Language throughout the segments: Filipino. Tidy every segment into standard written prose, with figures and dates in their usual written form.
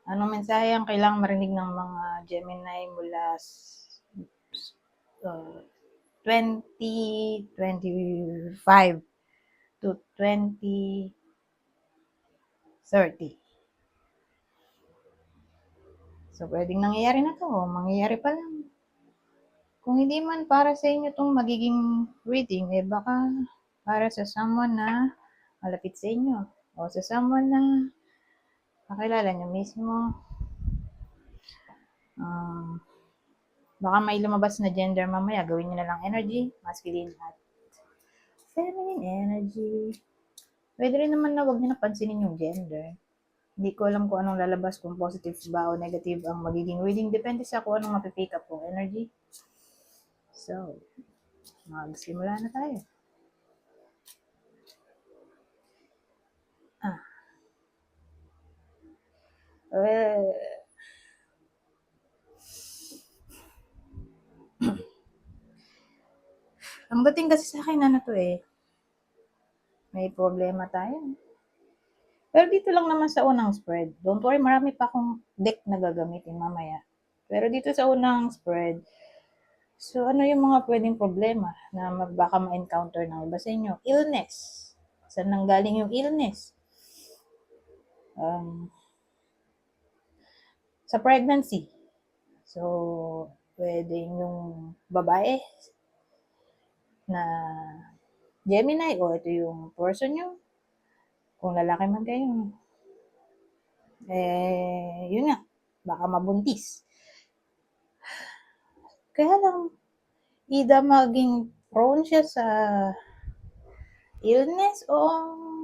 Anong mensahe ang kailangang marinig ng mga Gemini mula 2025 to 2030? So, pwedeng nangyayari na to, mangyayari pa lang. Kung hindi man para sa inyo itong magiging reading, baka para sa someone na malapit sa inyo o sa someone na kakilala nyo mismo. Baka may lumabas na gender mamaya, gawin nyo na lang energy, masculine at feminine energy. Pwede rin naman na huwag nyo napansinin yung gender. Hindi ko alam kung anong lalabas, kung positive ba o negative ang magiging reading. Depende sa kung anong mapipick up kong energy. So, magsimula na tayo. Ang dating kasi sa akin, may problema tayo. Pero dito lang naman sa unang spread. Don't worry, marami pa akong deck na gagamitin mamaya. Pero dito sa unang spread, so ano yung mga pwedeng problema na baka ma-encounter ng iba sa inyo? Illness. Saan nanggaling yung illness? Sa pregnancy. So, pwedeng yung babae na Gemini o ito yung person nyo. Kung lalaki man kayo. Yun nga, baka mabuntis. Kaya lang, either maging prone siya sa illness o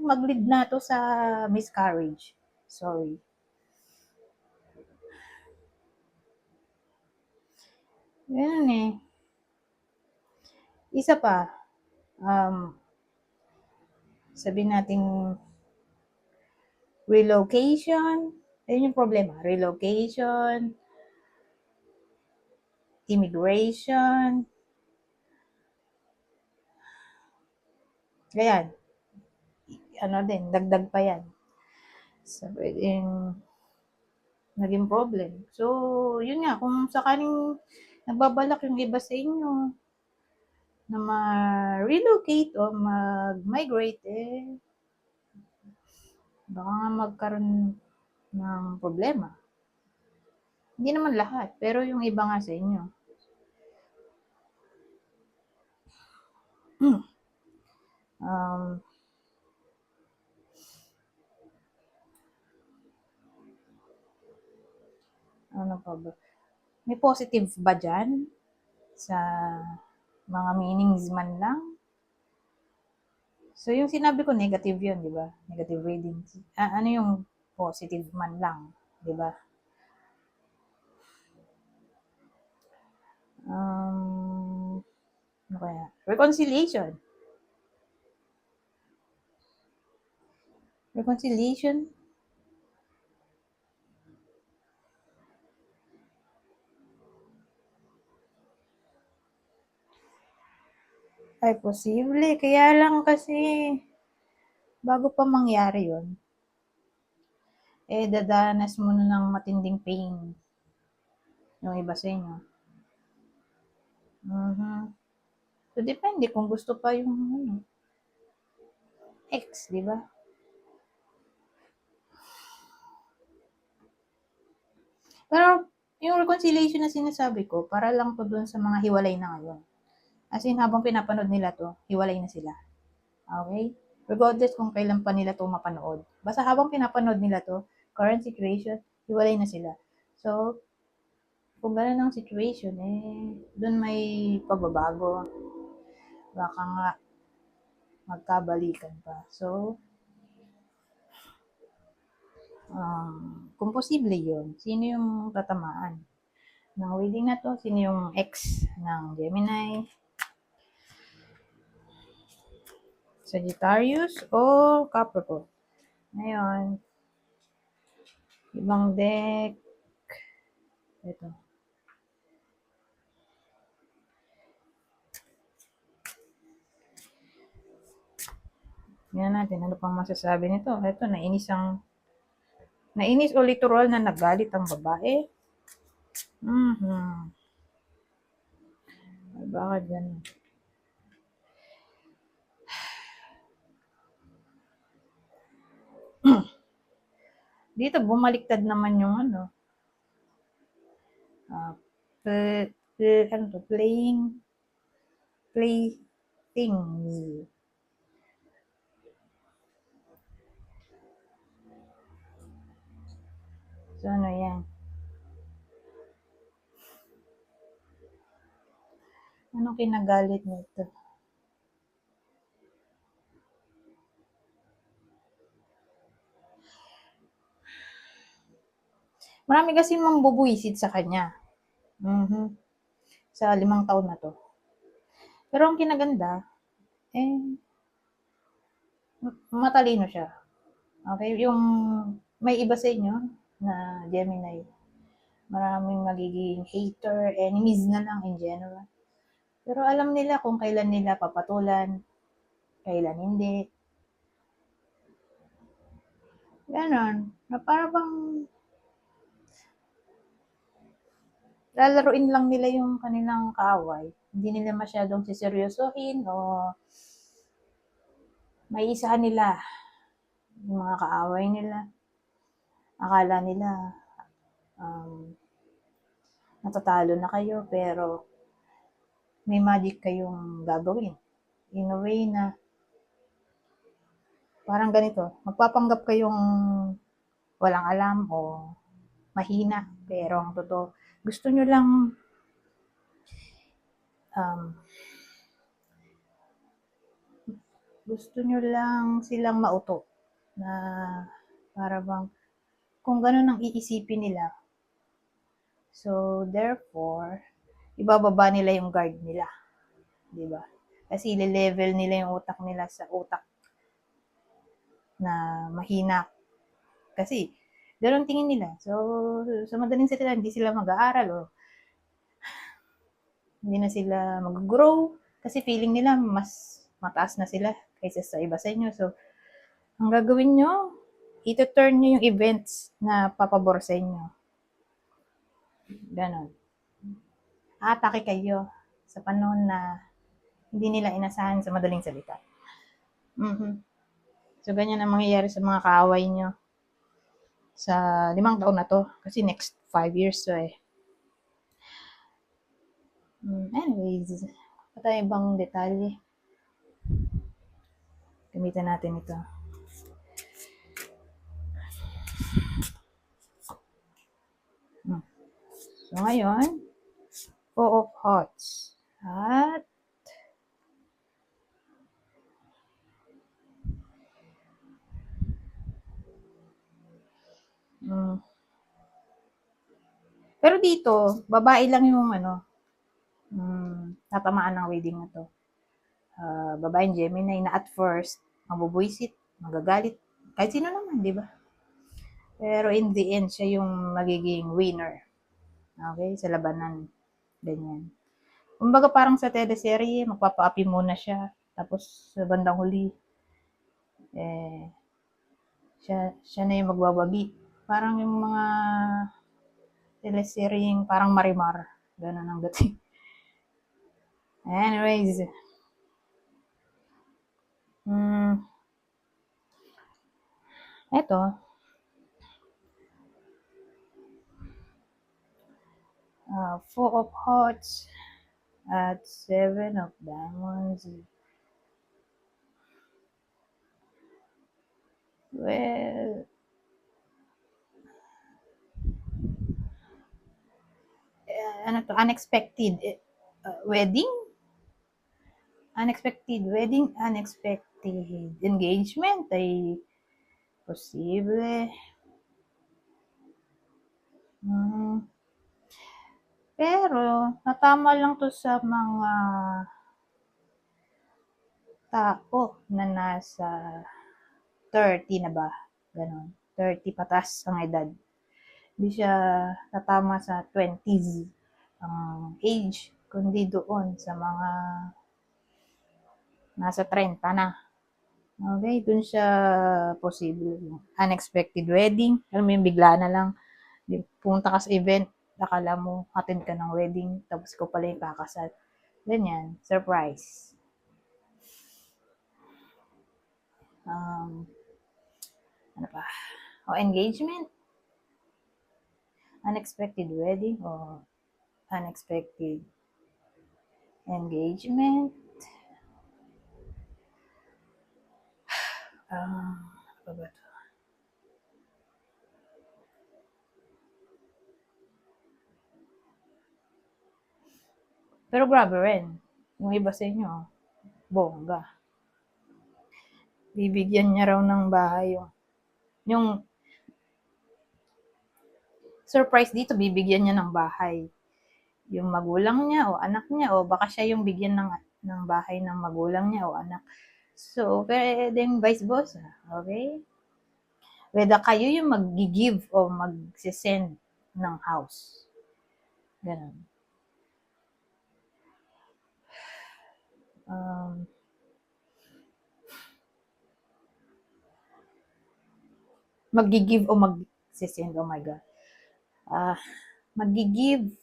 mag-lead na to sa miscarriage. Sorry. Yan eh. Isa pa, sabihin natin relocation. Ayun yung problema. Relocation, immigration. Ayan. Dagdag pa yan. So, pwedeng naging problem. So, yun nga, kung sakaling nagbabalak yung iba sa inyo na ma-relocate o mag-migrate, baka nga magkaroon ng problema. Hindi naman lahat, pero yung iba nga sa inyo. Ano pa ba? May positive ba dyan? Sa mga meanings man lang? So, yung sinabi ko, negative yun, di ba? Negative reading. Ano yung positive man lang? Di ba? Ano kaya? Reconciliation. Reconciliation? Ay, posible. Kaya lang kasi, bago pa mangyari yun, dadanas mo na ng matinding pain yung iba sa inyo. So, depende kung gusto pa yung ex, di ba? Pero, yung reconciliation na sinasabi ko, para lang to dun sa mga hiwalay na ngayon. As in, habang pinapanood nila to, hiwalay na sila. Okay? Regardless kung kailan pa nila to mapanood. Basta habang pinapanood nila to, current situation, hiwalay na sila. So, kung gano'n ang situation, dun may pagbabago. Baka nga magkabalikan pa. So, kung posible yun, sino yung tatamaan ng reading na to? Sino yung ex ng Gemini? Sagittarius o Capricorn? Ngayon, ibang deck. Ito. Tingnan natin ano pang masasabi nito. Ito, nainis ang Nainis o literal na nagalit ang babae? Mhm. Bakit ganun? Dito bumaliktad naman yung ano. Ano to? Playthings. So ano yan? Anong kinagalit nito? Marami kasi mambubuisit sa kanya. Mhm. Sa 5 taon na to. Pero ang kinaganda, eh, matalino siya. Okay? Yung may iba sa inyo na Gemini, maraming magiging hater, enemies na lang in general. Pero alam nila kung kailan nila papatulan, kailan hindi. Ganon. Na para bang lalaruin lang nila yung kanilang kaaway. Hindi nila masyadong siseryosohin o may isahan nila yung mga kaaway nila. Akala nila um, natatalo na kayo pero may magic kayong gagawin. In a way na parang ganito, magpapanggap kayong walang alam o mahina. Pero ang totoo, gusto nyo lang um, silang mauto na para bang kung gano'n ang iisipin nila. So, therefore, ibababa nila yung guard nila. Di ba? Kasi ile-level nila yung utak nila sa utak na mahina. Kasi, gano'n tingin nila. So, sa madaling salita, hindi sila mag-aaral o hindi na sila mag-grow kasi feeling nila mas mataas na sila kaysa sa iba sa inyo. So, ang gagawin nyo, ito-turn nyo yung events na papabor sa inyo. Ganon. Atake kayo sa panahon na hindi nila inasahan sa madaling salita. Mm-hmm. So, ganyan ang mangyayari sa mga kaaway nyo sa 5 taon na to. Kasi next 5 years to eh. Anyways, patay ibang detalye. Gamitan natin ito. So, ngayon, 4 of Hearts. At pero dito, babae lang yung ano, tatamaan ng reading na to. Babaeng Gemini na at first, mabubuisit, magagalit, kahit sino naman, di ba? Pero in the end, siya yung magiging winner. Okay? Sa labanan. Ganyan. Kumbaga parang sa teleserye, magpapaapi muna siya. Tapos sa bandang huli, eh, siya na yung magbabagi. Parang yung mga teleseryeng parang Marimar. Ganun ang dating. Anyways, eto, 4 of Hearts at 7 of Diamonds. Well, ano to, unexpected wedding? Unexpected wedding, unexpected engagement ay posible. Pero, natama lang to sa mga tao na nasa 30 na ba? Ganon. 30 patas ang edad. Hindi siya tatama sa 20s ang age, kundi doon sa mga nasa 30 na. Okay, dun siya posible. Yung unexpected wedding. Alam mo yung bigla na lang. Pumunta ka sa event, akala mo attend ka ng wedding, tapos ko pala yung kakasal. Ganyan, surprise. Um, ano pa? O engagement, unexpected wedding, o unexpected engagement. Ano ba to? Pero grabe rin. Yung iba sa inyo, bongga. Bibigyan niya raw ng bahay yung surprise dito, bibigyan niya ng bahay. Yung magulang niya o anak niya o baka siya yung bigyan ng bahay ng magulang niya o anak. So, pwedeng vice versa. Okay? Whether kayo yung mag-give o mag-send ng house. Ganun. Um, mag-give o mag-send. Oh my God. Mag-give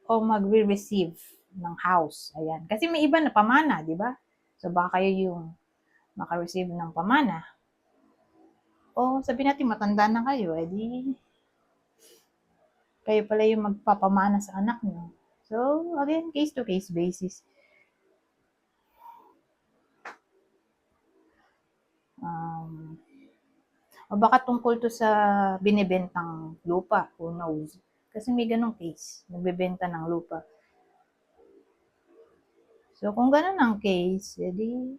o mag-receive ng house. Ayan. Kasi may iba na pamana, di ba? So, baka kayo yung maka-receive ng pamana. O sabi natin matanda na kayo, edi kayo pala yung magpapamana sa anak nyo. So, again, case-to-case basis. O baka tungkol to sa binibentang lupa, who knows. Kasi may ganong case, nagbebenta ng lupa. So, kung ganun ang case, edi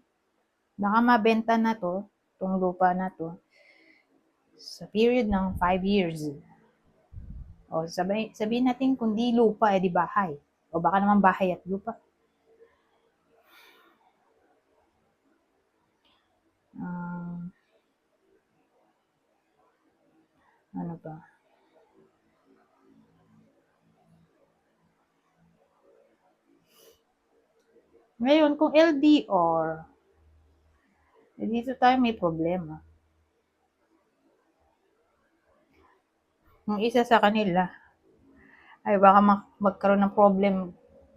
baka mabenta na to, tong lupa na to, sa period ng 5 years. O sabihin natin kung di lupa, edi bahay. O baka naman bahay at lupa. Ano ba? Ngayon, kung LDR, dito tayo may problema. Yung isa sa kanila, ay baka magkaroon ng problem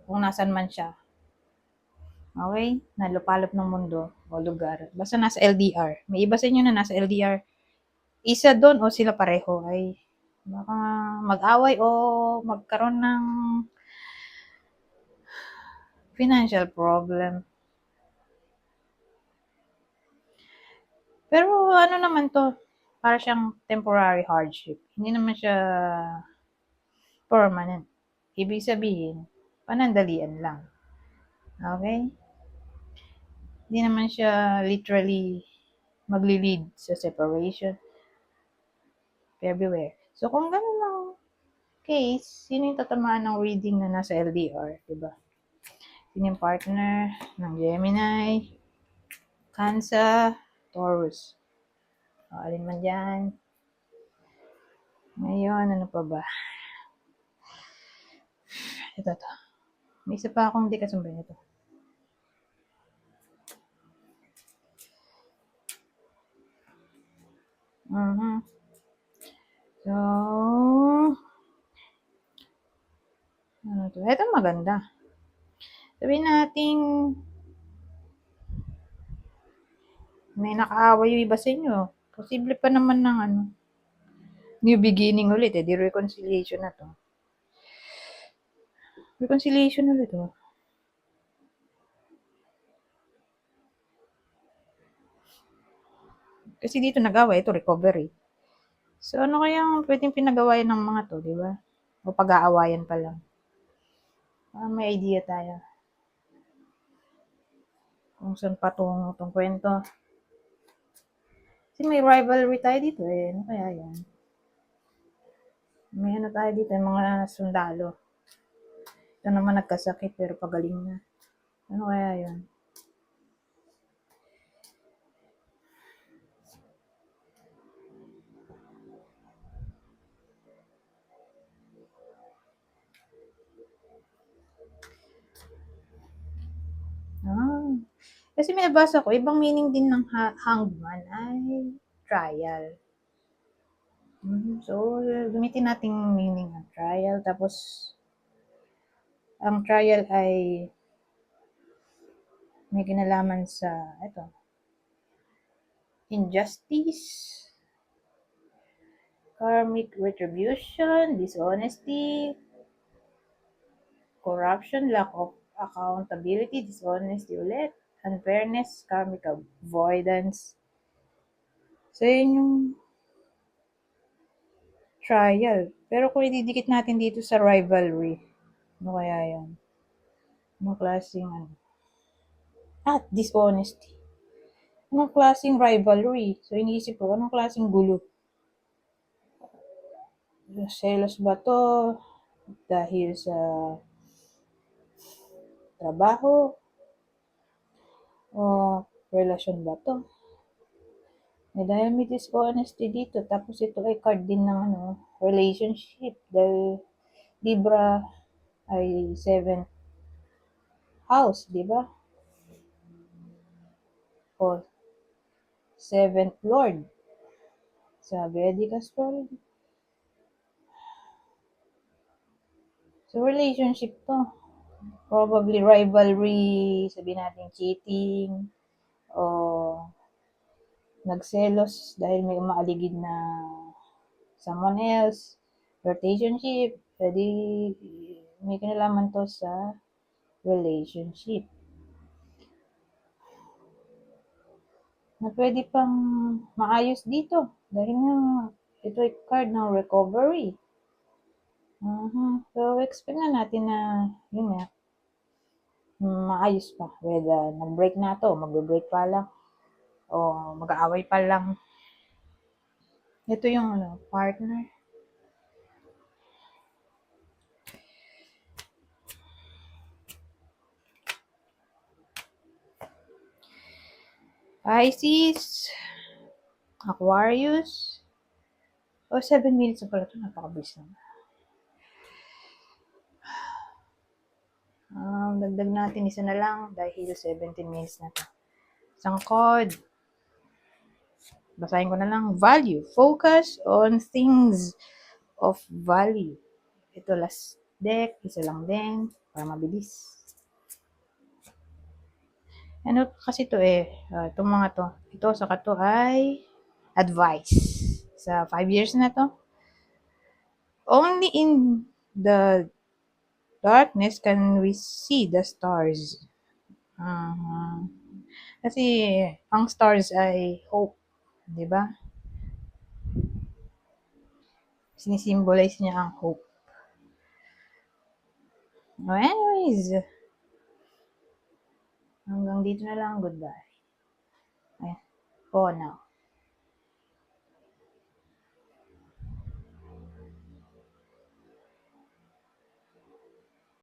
kung nasan man siya. Okay? Nalupalop ng mundo o lugar. Basta nasa LDR. May iba sa inyo na nasa LDR. Isa doon o sila pareho ay baka mag-away o magkaroon ng financial problem. Pero ano naman to, para siyang temporary hardship. Hindi naman siya permanent. Ibig sabihin, panandalian lang. Okay? Hindi naman siya literally magli-lead sa separation. Everywhere. So, kung ganun ang case, sino yung tatamaan ng reading na nasa LDR? Diba? Sino yung partner ng Gemini, Cancer, Taurus? O, alin man dyan. Ngayon, ano pa ba? Ito to. May isa pa akong di kasumbay nito. So, ano to? Ito maganda. Sabihin natin, may nakaaway yung iba sa inyo. Posible pa naman ng new beginning ulit di reconciliation na to. Reconciliation ulit Kasi dito nag-away, ito recovery. So, ano kayang pwedeng pinagawayan ng mga to, di ba? O pag-aawayan pa lang. May idea tayo. Kung saan pa tong kwento. Kasi may rivalry tayo dito Ano kaya yan? May ano tayo dito, yung mga sundalo. Ito naman nagkasakit pero pagaling na. Ano kaya yun? Kasi may nabasa ko, ibang meaning din ng hangman ay trial. So, gamitin natin meaning ng trial. Tapos, ang trial ay may kinalaman sa, ito, injustice, karmic retribution, dishonesty, corruption, lack of accountability, dishonesty ulit, unfairness, karmic avoidance. So, yun yung trial. Pero kung ididikit natin dito sa rivalry, ano kaya yun? Anong klaseng ano? Dishonesty. Anong klaseng rivalry? So, iniisip ko, anong klaseng gulo? Selos ba to? Dahil sa trabaho? O relasyon ba to? Dahil may dishonesty dito, tapos ito ay card din ng relationship. Dahil Libra ay 7th house, di ba? O 7th Lord. Sa Vedic astrology. So, relationship to. Probably rivalry, sabihin natin cheating, o nagselos dahil may umaaligid na someone else, relationship, pwede may kinalaman to sa relationship. Na pwede pang maayos dito dahil nga ito ay card ng recovery. So, expect na natin na yun nga, maayos pa. Whether nag-break na to, mag-break pa lang, o mag-aaway pa lang. Ito yung partner. Pisces, Aquarius. 7 minutes na pala ito. Napakabilis naman. Dagdag natin isa na lang dahil 17 minutes na ito. Isang card. Basahin ko na lang. Value. Focus on things of value. Ito last deck. Isa lang din. Para mabilis. Ano kasi ito itong mga to. Ito saka to ay advice. Sa 5 years na to. Only in the darkness can we see the stars. Kasi ang stars ay hope, 'di ba? Sinisimbolize niya ang hope. Anyways, hanggang dito na lang. Goodbye. For now.